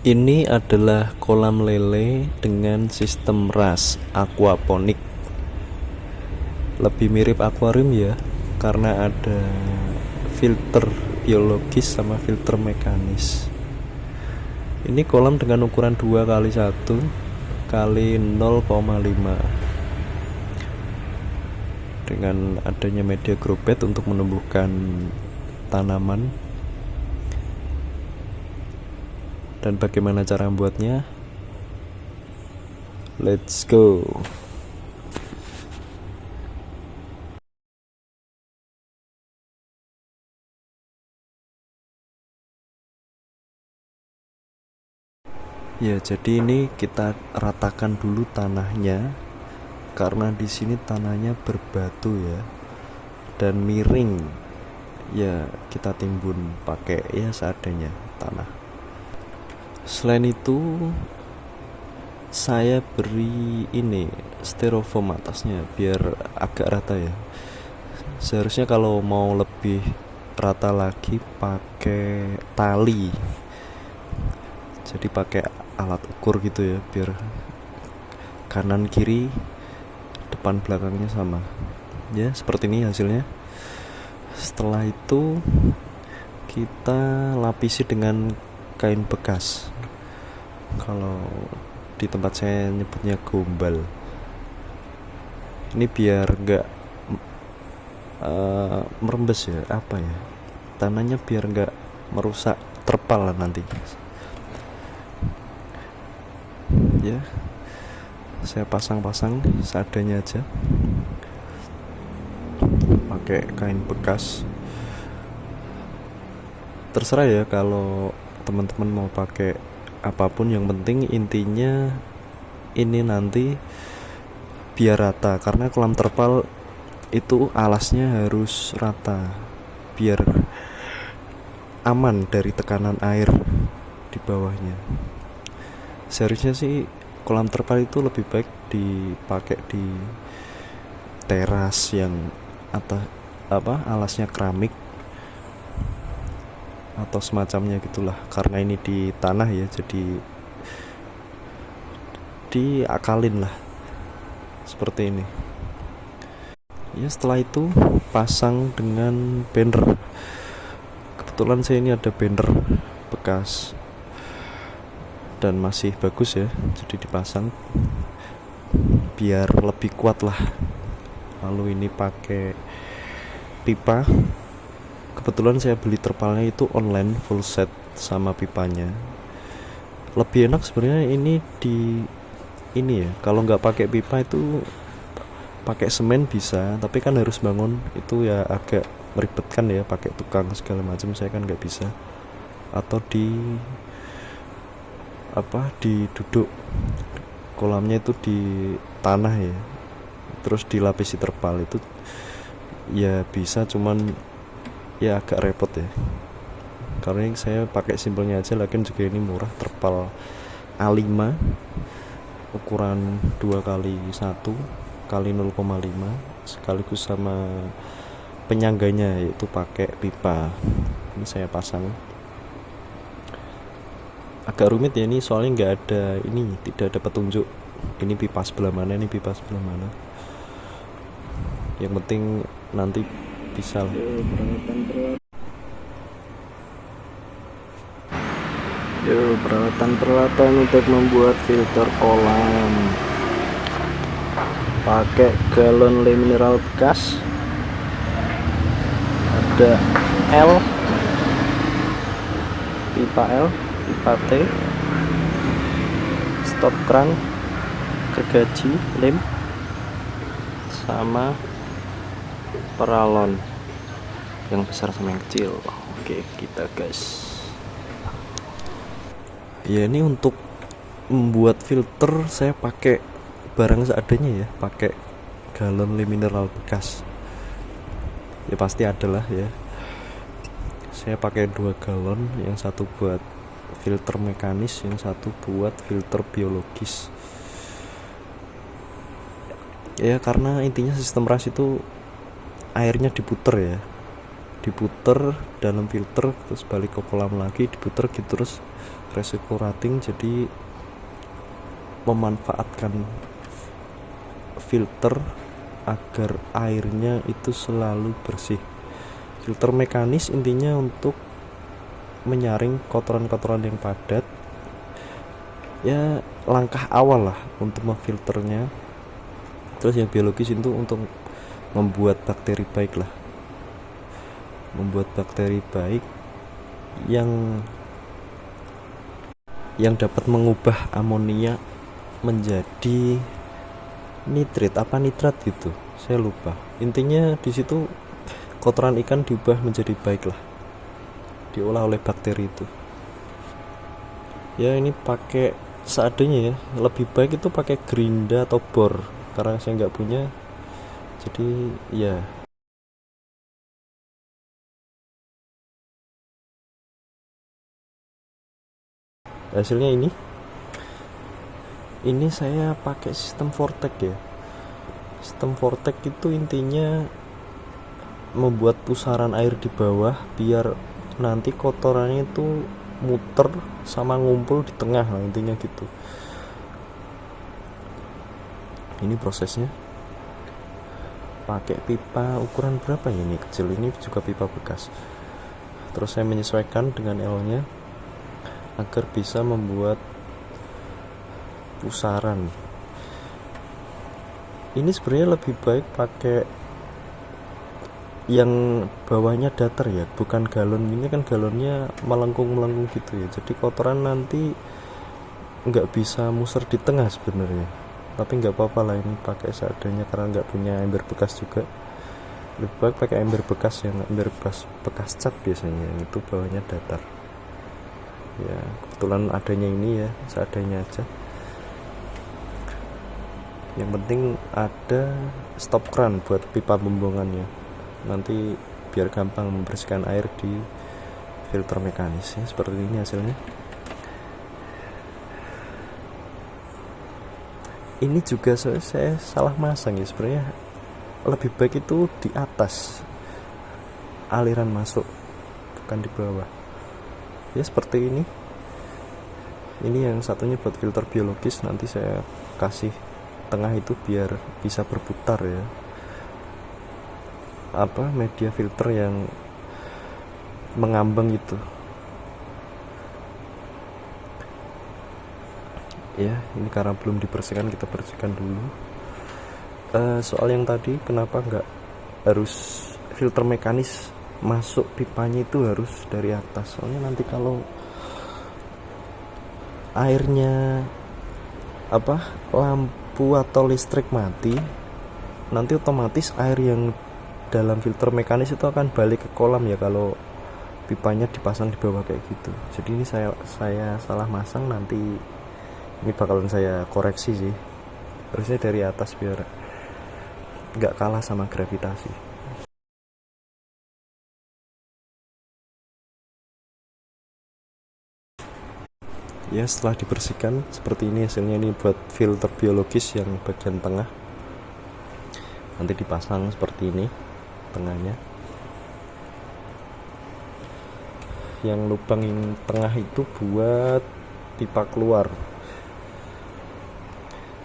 Ini adalah kolam lele dengan sistem RAS aquaponik. Lebih mirip akuarium ya, karena ada filter biologis sama filter mekanis. Ini kolam dengan ukuran 2 kali 1 kali 0,5 dengan adanya media grow bed untuk menumbuhkan tanaman. Dan bagaimana cara membuatnya? Let's go. Ya, jadi ini kita ratakan dulu tanahnya karena di sini tanahnya berbatu ya dan miring. Ya, kita timbun pakai ya seadanya tanah. Selain itu saya beri ini styrofoam atasnya biar agak rata ya. Seharusnya kalau mau lebih rata lagi pakai tali. Jadi pakai alat ukur gitu ya biar kanan kiri depan belakangnya sama. Ya, seperti ini hasilnya. Setelah itu kita lapisi dengan kain bekas. Kalau di tempat saya nyebutnya gombal. Ini biar nggak merembes ya, apa ya, tanahnya biar nggak merusak terpal lah nanti. Ya, saya pasang-pasang seadanya aja pakai kain bekas. Terserah ya kalau teman-teman mau pakai apapun, yang penting intinya ini nanti biar rata, karena kolam terpal itu alasnya harus rata biar aman dari tekanan air di bawahnya. Seharusnya sih kolam terpal itu lebih baik dipakai di teras yang alasnya keramik atau semacamnya gitulah, karena ini di tanah ya, jadi diakalin lah seperti ini ya. Setelah itu pasang dengan banner. Kebetulan saya ini ada banner bekas dan masih bagus ya, jadi dipasang biar lebih kuat lah. Lalu ini pakai pipa. Kebetulan saya beli terpalnya itu online full set sama pipanya. Lebih enak sebenarnya ini ya, kalau nggak pakai pipa itu pakai semen bisa, tapi kan harus bangun, itu ya agak meribetkan ya, pakai tukang segala macam, saya kan nggak bisa. Atau diduduk kolamnya itu di tanah ya, terus dilapisi terpal, itu ya bisa, cuman ya agak repot ya. Karena ini saya pakai simpelnya aja, lagian juga ini murah, terpal A5 ukuran 2 kali 1 kali 0,5 sekaligus sama penyangganya, yaitu pakai pipa. Ini saya pasang. Agak rumit ya ini, soalnya nggak ada ini, tidak ada petunjuk ini pipa sebelah mana, ini pipa sebelah mana. Yang penting nanti bisa lah. Peralatan untuk membuat filter kolam. Pakai galon le mineral bekas, ada L, pipa L, pipa T, stop crank, gergaji lem, sama peralon yang besar sama yang kecil. Oke, kita gas. Ya, ini untuk membuat filter saya pakai barang seadanya ya, pakai galon le mineral bekas. Ya pasti adalah ya. Saya pakai 2 galon, yang satu buat filter mekanis, yang satu buat filter biologis. Ya karena intinya sistem RAS itu airnya diputer ya, diputer dalam filter, terus balik ke kolam lagi, diputer gitu terus recirculating. Jadi memanfaatkan filter agar airnya itu selalu bersih. Filter mekanis intinya untuk menyaring kotoran-kotoran yang padat. Ya langkah awal lah untuk memfilternya. Terus yang biologis itu untuk membuat bakteri baik lah, membuat bakteri baik yang dapat mengubah amonia menjadi nitrit gitu, saya lupa. Intinya di situ kotoran ikan diubah menjadi baik lah, diolah oleh bakteri itu. Ya ini pakai seadanya ya, lebih baik itu pakai gerinda atau bor, karena saya nggak punya. Jadi ya hasilnya ini saya pakai sistem vortex ya. Sistem vortex itu intinya membuat pusaran air di bawah biar nanti kotorannya itu muter sama ngumpul di tengah lah, intinya gitu. Ini prosesnya pakai pipa ukuran berapa ya, ini kecil, ini juga pipa bekas. Terus saya menyesuaikan dengan L-nya agar bisa membuat pusaran. Ini sebenarnya lebih baik pakai yang bawahnya datar ya, bukan galon. Ini kan galonnya melengkung gitu ya, jadi kotoran nanti nggak bisa muser di tengah sebenarnya. Tapi nggak apa-apa lah, ini pakai seadanya karena nggak punya ember bekas juga. Lebih baik pakai ember bekas, yang ember bekas cat biasanya, yang itu bawahnya datar ya. Kebetulan adanya ini ya, seadanya aja. Yang penting ada stop kran buat pipa pembuangannya, nanti biar gampang membersihkan air di filter mekanis ya. Seperti ini hasilnya. Ini juga saya salah masang ya, sebenarnya lebih baik itu di atas aliran masuk, bukan di bawah ya. Seperti ini yang satunya buat filter biologis, nanti saya kasih tengah itu biar bisa berputar ya, media filter yang mengambang itu ya. Ini karena belum dibersihkan, kita bersihkan dulu. Soal yang tadi kenapa nggak harus filter mekanis masuk pipanya, itu harus dari atas, soalnya nanti kalau airnya lampu atau listrik mati, nanti otomatis air yang dalam filter mekanis itu akan balik ke kolam ya, kalau pipanya dipasang di bawah kayak gitu. Jadi ini saya salah masang, nanti ini bakalan saya koreksi sih, harusnya dari atas biar nggak kalah sama gravitasi ya. Setelah dibersihkan seperti ini hasilnya. Ini buat filter biologis yang bagian tengah, nanti dipasang seperti ini tengahnya. Yang lubang yang tengah itu buat pipa keluar.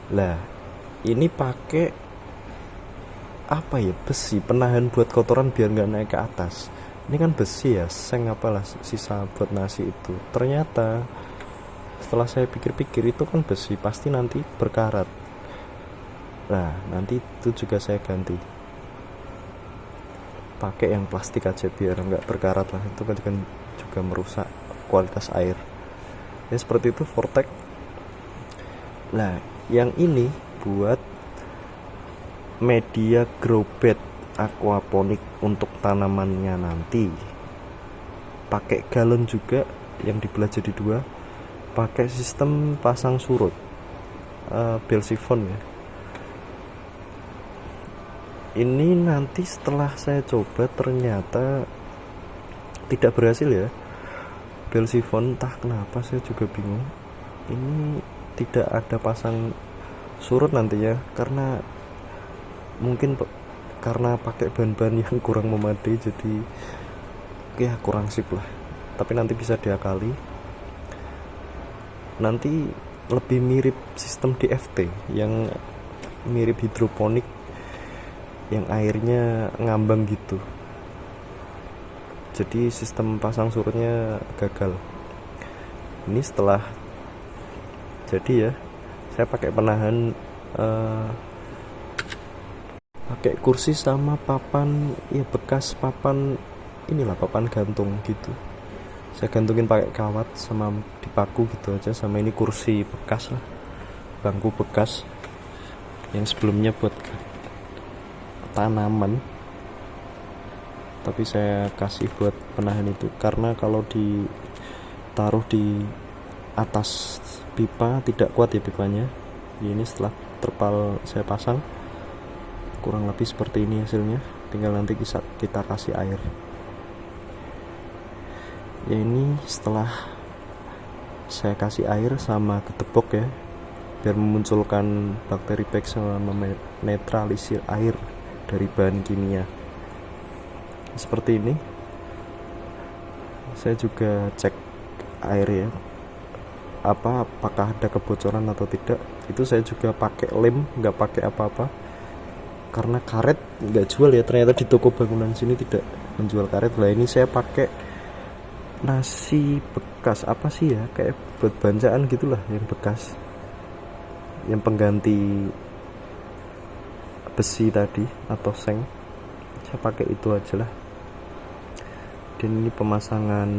Lah ini pakai besi penahan buat kotoran biar nggak naik ke atas. Ini kan besi ya, seng sisa buat nasi itu. Ternyata setelah saya pikir-pikir, itu kan besi, pasti nanti berkarat. Nah nanti itu juga saya ganti pakai yang plastik aja biar nggak berkarat lah, itu kan juga merusak kualitas air ya. Seperti itu vortex. Nah yang ini buat media grow bed aquaponik untuk tanamannya nanti. Pakai galon juga yang dibelah jadi dua, pakai sistem pasang surut Belsifon ya. Ini nanti setelah saya coba ternyata tidak berhasil ya, Belsifon, entah kenapa saya juga bingung. Ini tidak ada pasang surut nantinya, karena mungkin karena pakai bahan-bahan yang kurang memadai, jadi ya kurang sip lah, tapi nanti bisa diakali. Nanti lebih mirip sistem DFT yang mirip hidroponik yang airnya ngambang gitu, jadi sistem pasang surutnya gagal. Ini setelah jadi ya, saya pakai penahan, pakai kursi sama papan ya, bekas papan inilah, papan gantung gitu. Saya gantungin pakai kawat sama dipaku gitu aja. Sama ini kursi bekas lah, bangku bekas yang sebelumnya buat tanaman, tapi saya kasih buat penahan itu karena kalau ditaruh di atas pipa tidak kuat ya pipanya. Ini setelah terpal saya pasang kurang lebih seperti ini hasilnya, tinggal nanti kita kasih air ya. Ini setelah saya kasih air sama ketepok ya, biar memunculkan bakteri baik sama menetralisir air dari bahan kimia seperti ini. Saya juga cek air ya, apakah ada kebocoran atau tidak. Itu saya juga pakai lem, nggak pakai apa-apa karena karet nggak jual ya, ternyata di toko bangunan sini tidak menjual karet lah. Ini saya pakai nasi bekas, apa sih ya, kayak buat bancaan gitulah, yang bekas, yang pengganti besi tadi atau seng. Saya pakai itu aja lah. Dan ini pemasangan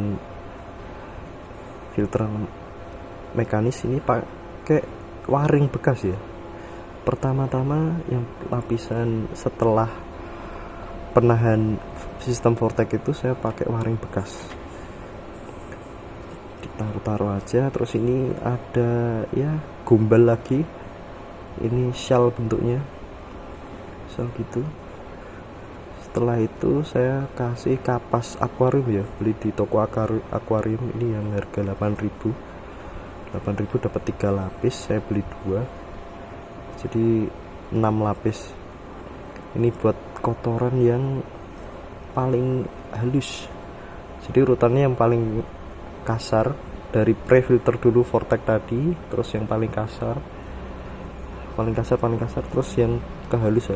filter mekanis ini pakai waring bekas ya. Pertama-tama yang lapisan setelah penahan sistem Vortex itu saya pakai waring bekas, ditaruh-taruh aja. Terus ini ada ya gombal lagi, ini shell bentuknya, shell gitu. Setelah itu saya kasih kapas akuarium ya, beli di toko akuarium ini yang harga 8.000 dapat 3 lapis. Saya beli 2 jadi 6 lapis. Ini buat kotoran yang paling halus, jadi urutannya yang paling kasar dari pre-filter dulu Vortex tadi, terus yang paling kasar, terus yang ke halus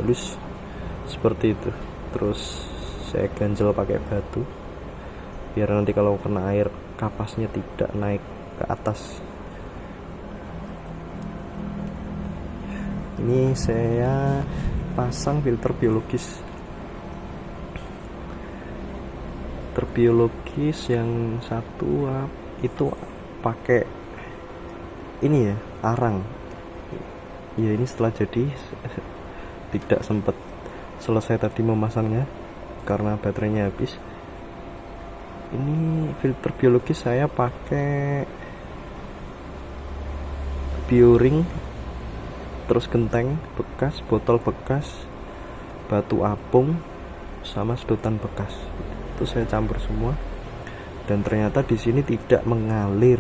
seperti itu. Terus saya ganjel pakai batu biar nanti kalau kena air kapasnya tidak naik ke atas. Ini saya pasang filter biologis yang satu itu pakai ini ya, arang ya. Ini setelah jadi, tidak sempat selesai tadi memasangnya karena baterainya habis. Ini filter biologis saya pakai bioring, terus genteng bekas, botol bekas, batu apung, sama sedotan bekas. Itu saya campur semua, dan ternyata di sini tidak mengalir.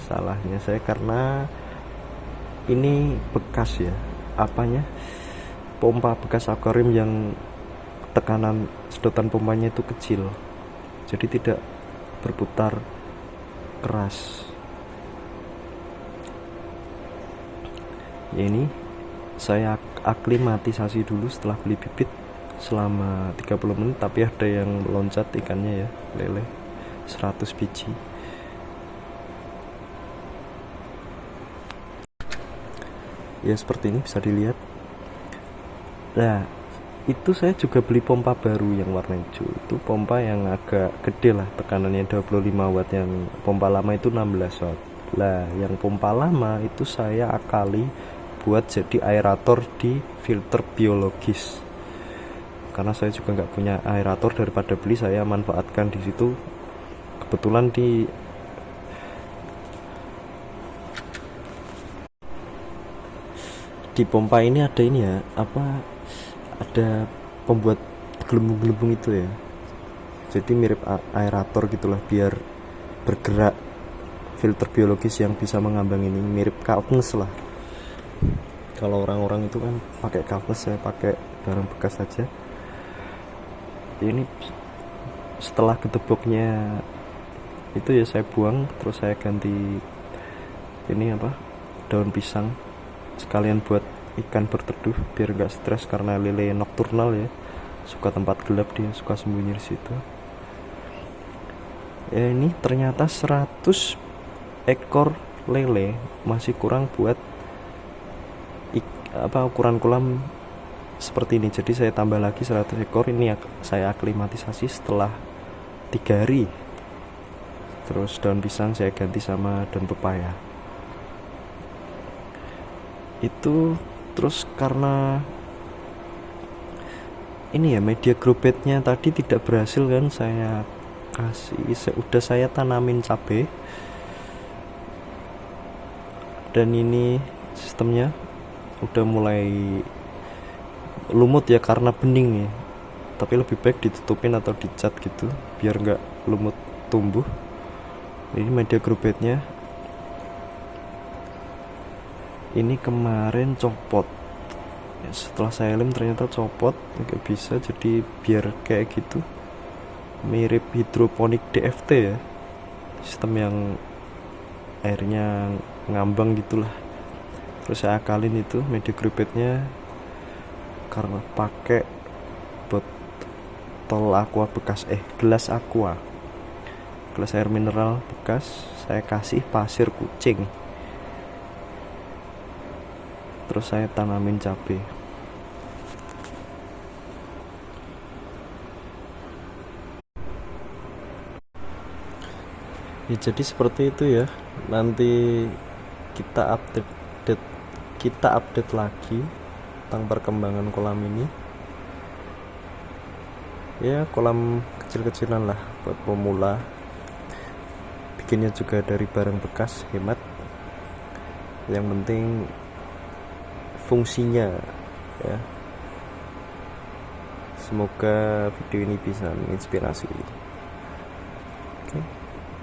Salahnya saya karena ini bekas ya, apanya, pompa bekas akuarium yang tekanan sedotan pompanya itu kecil, jadi tidak berputar keras. Ya ini saya aklimatisasi dulu setelah beli bibit selama 30 menit, tapi ada yang loncat ikannya ya, lele 100 biji. Ya seperti ini bisa dilihat. Nah itu saya juga beli pompa baru yang warna hijau, itu pompa yang agak gede lah, tekanannya 25 watt. Yang pompa lama itu 16 watt. Lah yang pompa lama itu saya akali buat jadi aerator di filter biologis, karena saya juga nggak punya aerator, daripada beli saya manfaatkan di situ. Kebetulan di pompa ini ada ini ya, ada pembuat gelembung-gelembung itu ya, jadi mirip aerator gitulah, biar bergerak. Filter biologis yang bisa mengambang ini mirip kalknes lah. Kalau orang-orang itu kan pakai kalknes, saya pakai barang bekas saja. Ini setelah geteboknya itu ya saya buang, terus saya ganti ini apa, daun pisang, sekalian buat ikan berteduh biar gak stres karena lele nokturnal ya, suka tempat gelap, dia suka sembunyi di situ. Ya ini ternyata 100 ekor lele masih kurang buat ukuran kolam seperti ini. Jadi saya tambah lagi 100 ekor. Ini saya aklimatisasi setelah 3 hari. Terus daun pisang saya ganti sama daun pepaya. Itu terus karena ini ya, media grow bednya tadi tidak berhasil kan, saya kasih, udah saya tanamin cabai, dan ini sistemnya udah mulai lumut ya karena bening nih, tapi lebih baik ditutupin atau dicat gitu biar nggak lumut tumbuh. Ini media grow bednya ini kemarin copot ya, setelah saya lem ternyata copot, nggak bisa, jadi biar kayak gitu, mirip hidroponik DFT ya, sistem yang airnya ngambang gitulah. Terus saya akalin itu media grow bednya karena pakai botol aqua bekas, gelas aqua, gelas air mineral bekas, saya kasih pasir kucing, terus saya tanamin cabai. Ya jadi seperti itu ya. Nanti kita update lagi tentang perkembangan kolam ini. Ya kolam kecil-kecilan lah buat pemula. Bikinnya juga dari barang bekas, hemat. Yang penting fungsinya ya. Semoga video ini bisa menginspirasi.